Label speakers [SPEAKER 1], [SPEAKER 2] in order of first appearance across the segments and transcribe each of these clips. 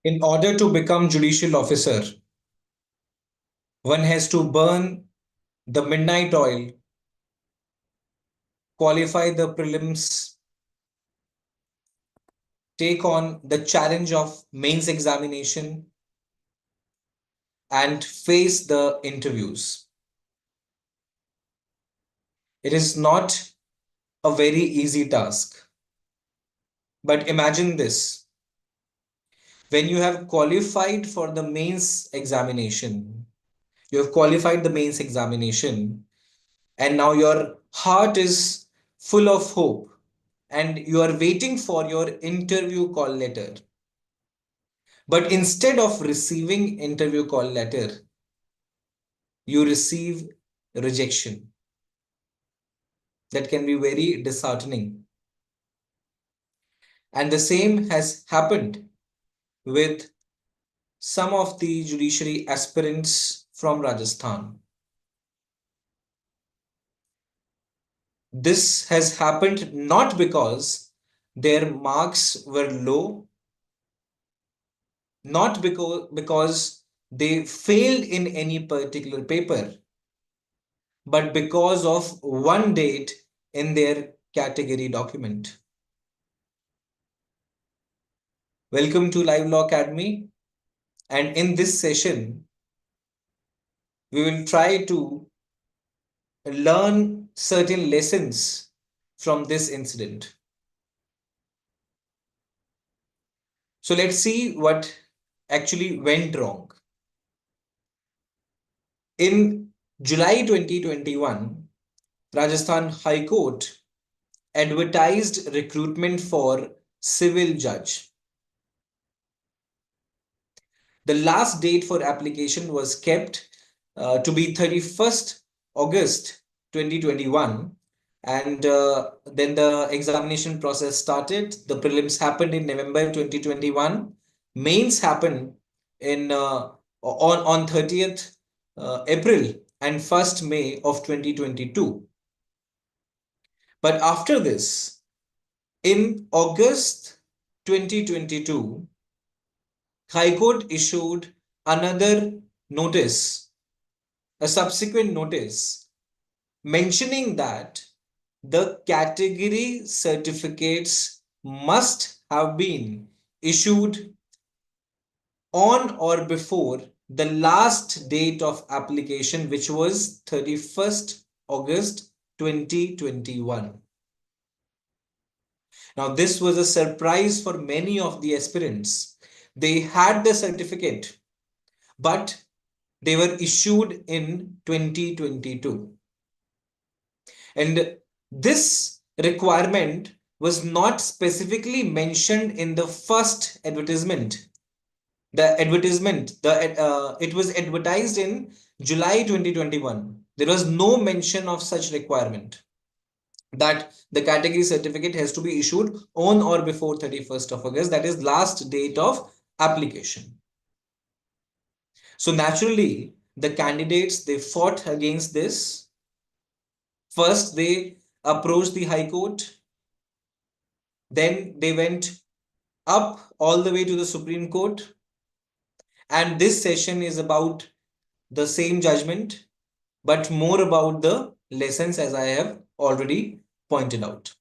[SPEAKER 1] In order to become judicial officer, one has to burn the midnight oil, qualify the prelims, take on the challenge of mains examination, and face the interviews. It is not a very easy task. But imagine this. When you have qualified for the mains examination, you have qualified the mains examination, and now your heart is full of hope, and you are waiting for your interview call letter. But instead of receiving interview call letter, you receive rejection. That can be very disheartening. And the same has happened with some of the judiciary aspirants from Rajasthan. This has happened not because their marks were low, not because they failed in any particular paper, but because of one date in their category document. Welcome to LiveLaw Academy, and in this session, we will try to learn certain lessons from this incident. So let's see what actually went wrong. In July 2021, Rajasthan High Court advertised recruitment for civil judge. The last date for application was kept to be 31st August 2021, and then the examination process started. The prelims happened in November 2021. Mains happened in on 30th April and 1st May of 2022. But after this, in August 2022, High Court issued another notice, a subsequent notice, mentioning that the category certificates must have been issued on or before the last date of application, which was 31st August 2021. Now, this was a surprise for many of the aspirants. They had the certificate, but they were issued in 2022. And this requirement was not specifically mentioned in the first advertisement. It was advertised in July 2021. There was no mention of such requirement that the category certificate has to be issued on or before 31st of August. That is last date of application. So naturally, the candidates, they fought against this. First, they approached the High Court. Then they went up all the way to the Supreme Court. And this session is about the same judgment, but more about the lessons, as I have already pointed out.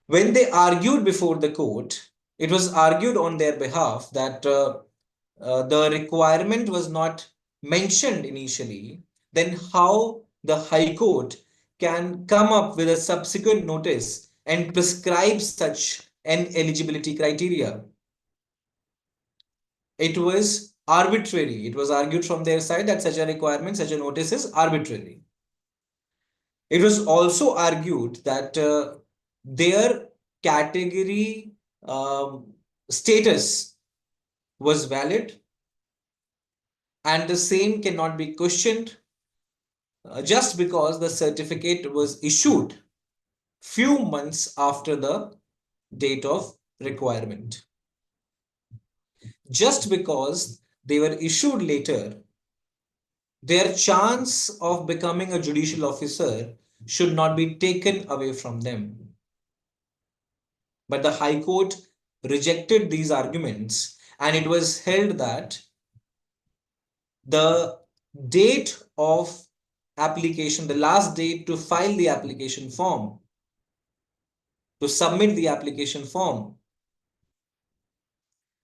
[SPEAKER 1] When they argued before the court, it was argued on their behalf that the requirement was not mentioned initially. Then how the High Court can come up with a subsequent notice and prescribe such an eligibility criteria? It was arbitrary. It was argued from their side that such a requirement, such a notice is arbitrary. It was also argued that their category status was valid and the same cannot be questioned just because the certificate was issued few months after the date of requirement. Just because they were issued later, their chance of becoming a judicial officer should not be taken away from them. But the High Court rejected these arguments, and it was held that the date of application, the last date to file the application form, to submit the application form,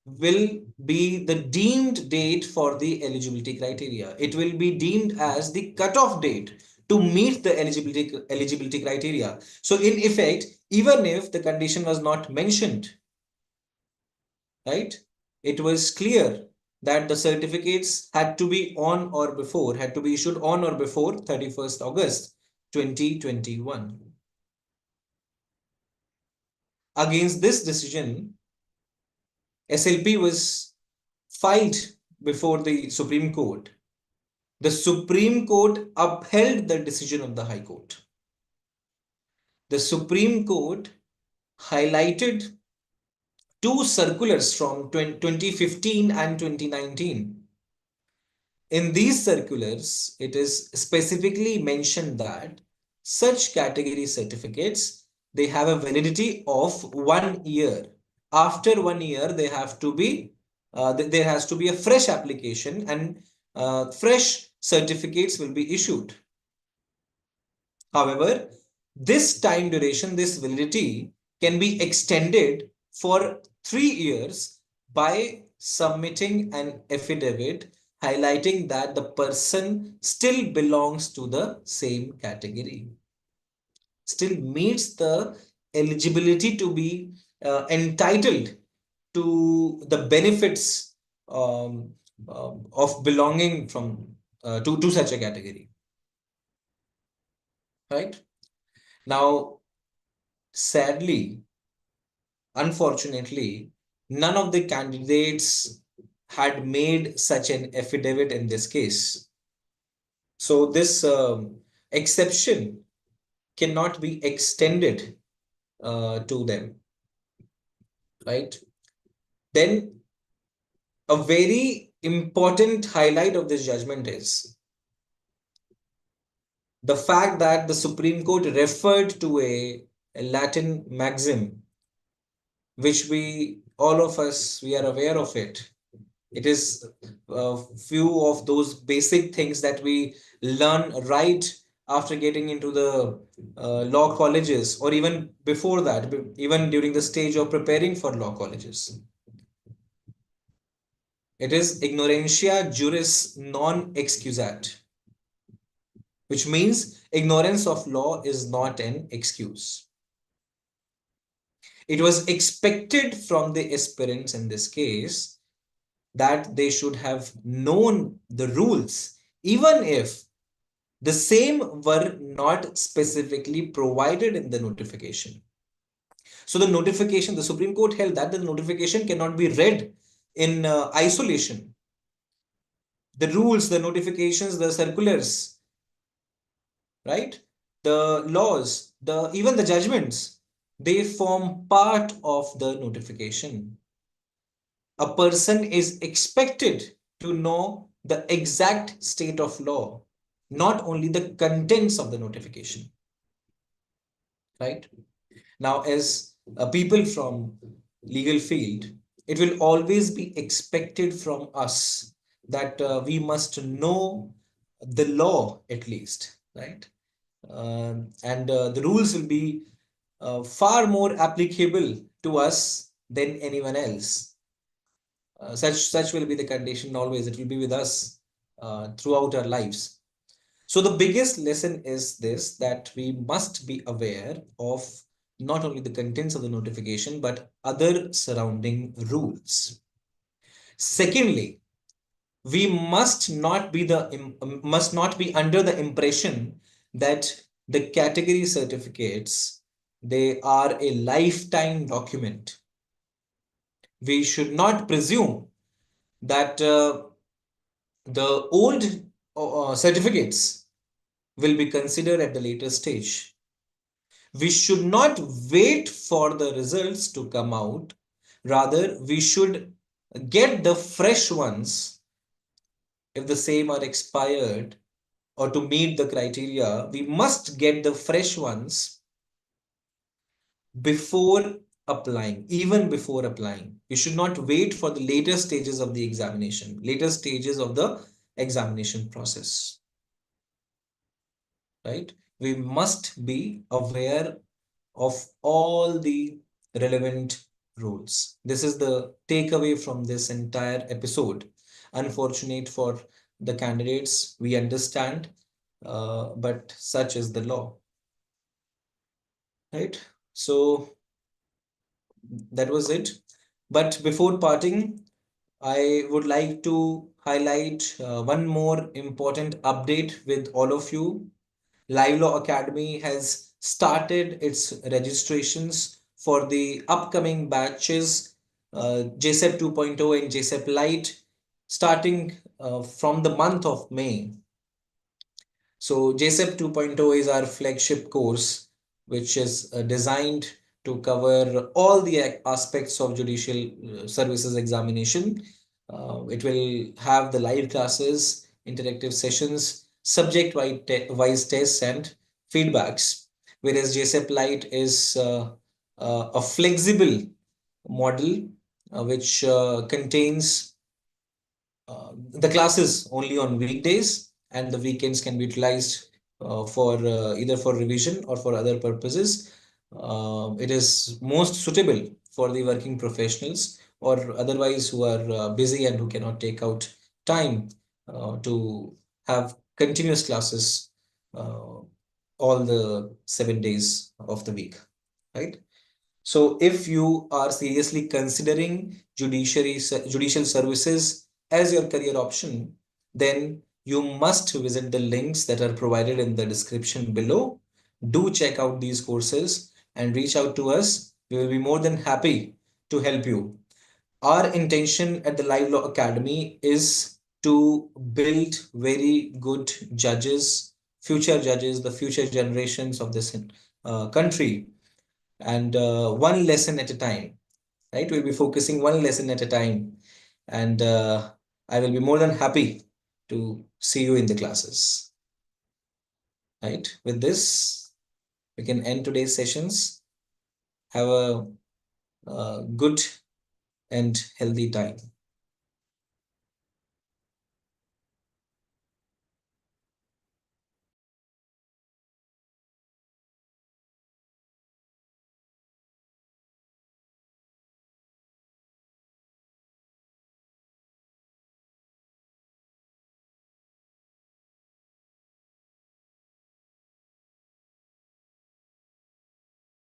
[SPEAKER 1] will be the deemed date for the eligibility criteria. It will be deemed as the cutoff date to meet the eligibility criteria. So in effect, even if the condition was not mentioned, right, it was clear that the certificates had to be on or before, had to be issued on or before 31st August 2021. Against this decision, SLP was filed before the Supreme Court. The Supreme Court upheld the decision of the High Court. The Supreme Court highlighted two circulars from 2015 and 2019. In these circulars, it is specifically mentioned that such category certificates, they have a validity of 1 year. After 1 year, they have to be there has to be a fresh application, and fresh certificates will be issued. However, this time duration, this validity can be extended for 3 years by submitting an affidavit highlighting that the person still belongs to the same category, still meets the eligibility to be entitled to the benefits of belonging to such a category. Right? Now, sadly, unfortunately, none of the candidates had made such an affidavit in this case. So this exception cannot be extended to them, right? Then a very important highlight of this judgment is the fact that the Supreme Court referred to a Latin maxim, which all of us, we are aware of it. It is a few of those basic things that we learn right after getting into the law colleges, or even before that, even during the stage of preparing for law colleges. It is ignorantia juris non excusat, which means ignorance of law is not an excuse. It was expected from the aspirants in this case that they should have known the rules, even if the same were not specifically provided in the notification. So the notification, the Supreme Court held that the notification cannot be read in isolation. The rules, the notifications, the circulars, right? The laws, even the judgments, they form part of the notification. A person is expected to know the exact state of law, not only the contents of the notification, right? Now, as people from legal field, it will always be expected from us that we must know the law at least, right? And the rules will be far more applicable to us than anyone else. Such will be the condition always. It will be with us throughout our lives. So the biggest lesson is this, that we must be aware of not only the contents of the notification, but other surrounding rules. Secondly, we must not be under the impression that the category certificates, they are a lifetime document. We should not presume that the old certificates will be considered at the later stage. We should not wait for the results to come out. Rather, we should get the fresh ones. If the same are expired, or to meet the criteria, we must get the fresh ones before applying, even before applying. You should not wait for the later stages of the examination, later stages of the examination process, right? We must be aware of all the relevant rules. This is the takeaway from this entire episode. Unfortunate for the candidates, we understand, but such is the law, right? So that was it. But before parting, I would like to highlight one more important update with all of you. LiveLaw Academy has started its registrations for the upcoming batches, JSEP 2.0 and JSEP Lite, starting from the month of May. So JSEP 2.0 is our flagship course, which is designed to cover all the aspects of judicial services examination. It will have the live classes, interactive sessions, subject-wise tests and feedbacks, whereas JSEP Lite is a flexible model which contains the classes only on weekdays, and the weekends can be utilized for either for revision or for other purposes. It is most suitable for the working professionals or otherwise who are busy and who cannot take out time to have continuous classes uh, all the 7 days of the week, right? So if you are seriously considering judicial services as your career option, then you must visit the links that are provided in the description below. Do check out these courses and reach out to us. We will be more than happy to help you. Our intention at the LiveLaw Academy is to build very good judges, the future generations of this country, and one lesson at a time, right? We'll be focusing one lesson at a time, and I will be more than happy to see you in the classes, right? With this, we can end today's sessions. Have a good and healthy time.